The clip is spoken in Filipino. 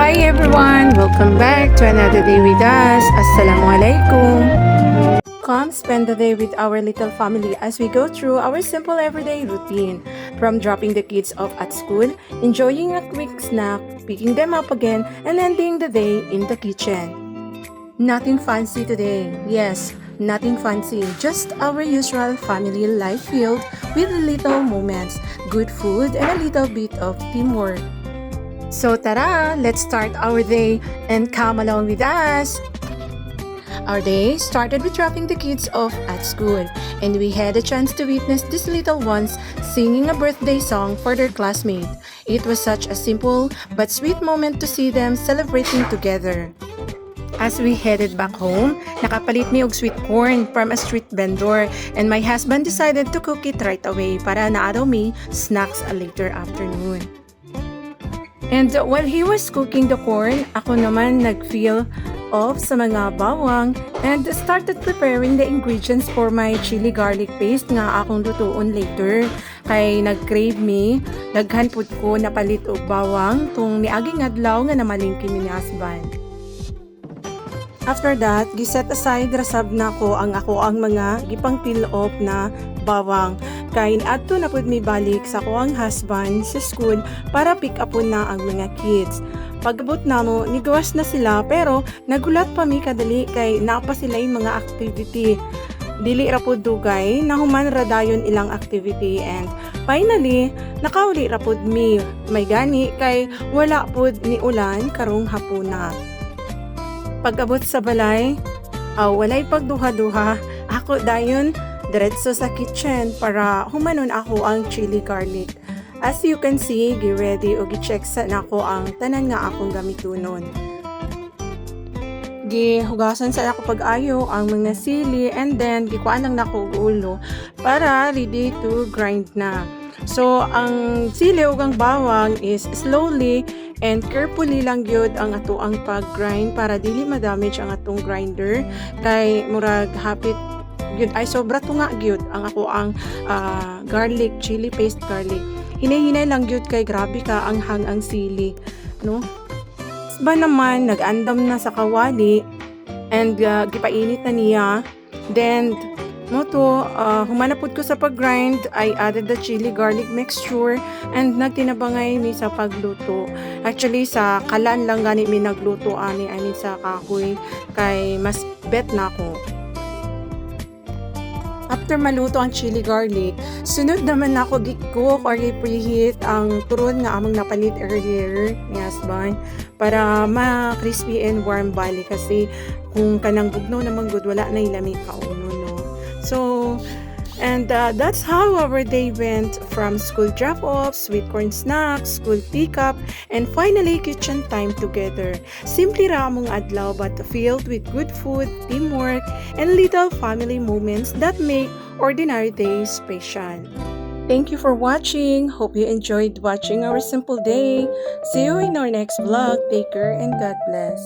Hi everyone! Welcome back to another day with us. Assalamualaikum. Come spend the day with our little family as we go through our simple everyday routine. From dropping the kids off at school, enjoying a quick snack, picking them up again, and ending the day in the kitchen. Nothing fancy today. Yes, nothing fancy. Just our usual family life filled with little moments, good food, and a little bit of teamwork. So tara, let's start our day and come along with us. Our day started with dropping the kids off at school, and we had a chance to witness these little ones singing a birthday song for their classmate. It was such a simple but sweet moment to see them celebrating together. As we headed back home, nakapalit mi og sweet corn from a street vendor, and my husband decided to cook it right away para naadaw mi snacks a later afternoon. And while he was cooking the corn, ako naman nag-feel of sa mga bawang and started preparing the ingredients for my chili garlic paste nga akong lutuon later. Kay nag-crave me, daghan pud ko napalit og bawang tung niaging adlaw nga namalingki mi ni husband. After that, giset aside rasab na ko ang mga gipang peel off na bawang. Kay adto na pud mi balik sa ko ang husband sa school para pick upon na ang mga kids. Pagabot namo, nigawas na sila pero nagulat pa mi kadali kay napa sila yung mga activity. Dili ra pud dugay, nahuman ra dayon ilang activity and finally, nakauli ra pud mi. May gani kay wala pud ni ulan karong hapuna. Pag-abot sa balay, walay pagduha-duha, ako dayon diretso sa kitchen para humanon ako ang chili garlic. As you can see, gi-ready o gi-check sa nako ang tanan nga akong gamitunon. Gihugasan sa ako pag-ayo ang mga sili and then gikuan lang nako ulo para ready to grind na. So, ang sili ug ang bawang is slowly and carefully lang gyud ang ato ang pag-grind para dili ma-damage ang atong grinder kay murag hapit gyud ay sobra tunga gyud ang ako ang garlic, chili paste garlic. Hinay-hinay lang gyud kay grabe ka ang hang ang sili, no? Ba naman nag-andam na sa kawali and gipainit na niya. Then humanapod ko sa pag-grind, I added the chili garlic mixture and nagtinabangay mi sa pagluto. Actually, sa kalan lang gani mi nagluto ani sa kahoy kay mas bet na ako. After maluto ang chili garlic, sunod naman ako gi-cook or i-preheat ang turon nga among napalit earlier ni husband para ma-crispy and warm bali kasi kung kanang bugnaw naman good wala na ilami kauno, no? So, and that's how our day went from school drop-off, sweet corn snacks, school pick-up, and finally kitchen time together. Simply ramong adlaw but filled with good food, teamwork, and little family moments that make ordinary days special. Thank you for watching. Hope you enjoyed watching our simple day. See you in our next vlog. Take care and God bless.